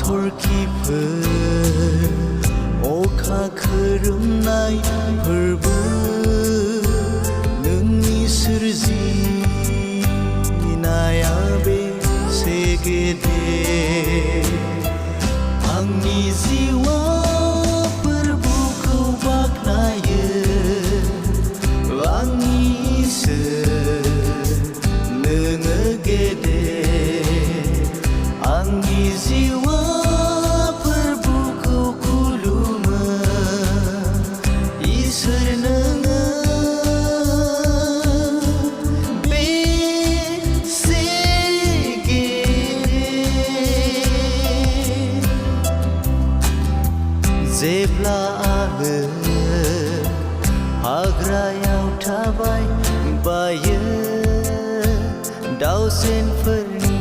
हाथरखिफोर अखा खोरोमनाय फोरबो नोंनि सोरजिनाया बेसे गेदेर आंनि जिउआ फोरबोखौ बाख्नायो आंनि इसोर नोङो गेदेर आंनि जिउआ फोरबोखौ खुलुमो इसोर नोङो बेसे गेदेर जेब्ला आङो हाग्रायाव थाबाय बायो दाउसेनफोरनि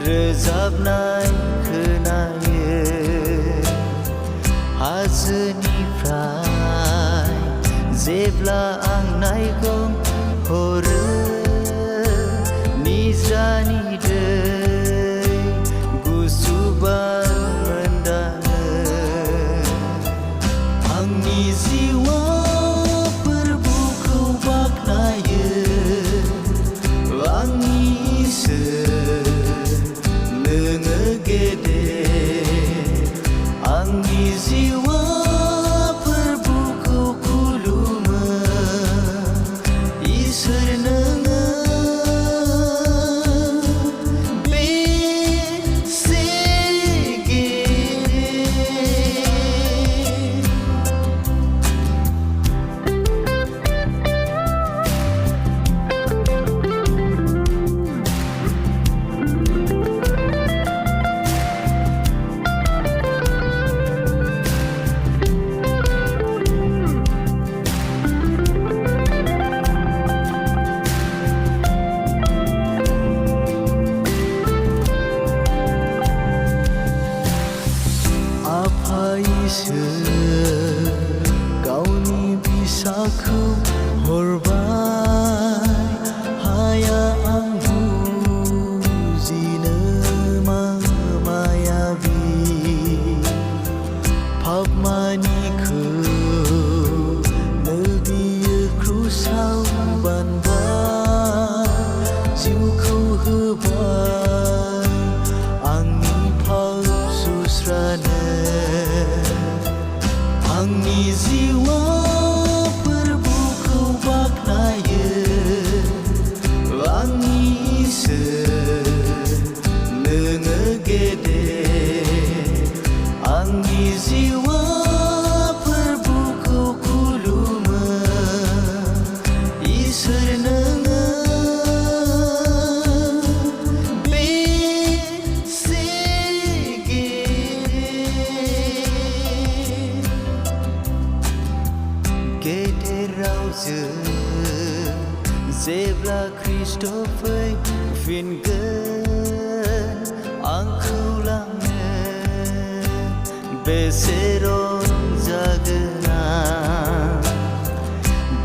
रोजाबनाय खोनायो हाजोनिफ्राय जेब्ला आं नायगं हरो निज्रानि दै गुसु बार मोनदाङो आंनि जिउआ फोरबोखौ बाख्नायो आंनि इसोर नोङो गेदेर आंनि जिउआ फोरबोखौ खुलुमो इसोर नोङो बेसे गेदेर आफा इसोर गावनि फिसाखौ हरबाय हाया आं बुजिनो मायाबि पाप मानिखौ बियो क्रुसाव बानबाय जिउखौ होबाय आंनि फाव सुस्रानो आंनि जिउआ फोरबोखौ बाख्नायो आंनि इसोर नोङो गेदेर आंनि जिउआ फोरबोखौ खुलुमो इसोर नोङो बेसे गेदेराव जों जेब्ला ख्रीष्ट फैफिनगोन आंखौ लांनो बेसे रंजागोन आं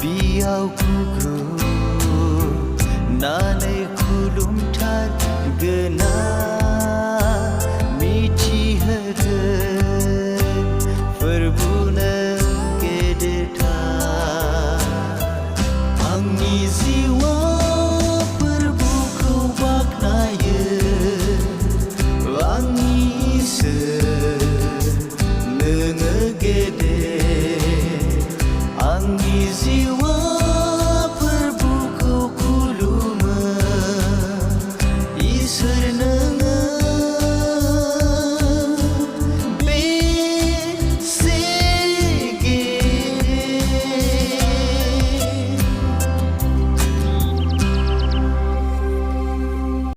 बियाव खुग्लुबनानै खुलुमथारगोन आं मिथिहोगोन फोरबो नों गेदेरथार आंनि जिउआ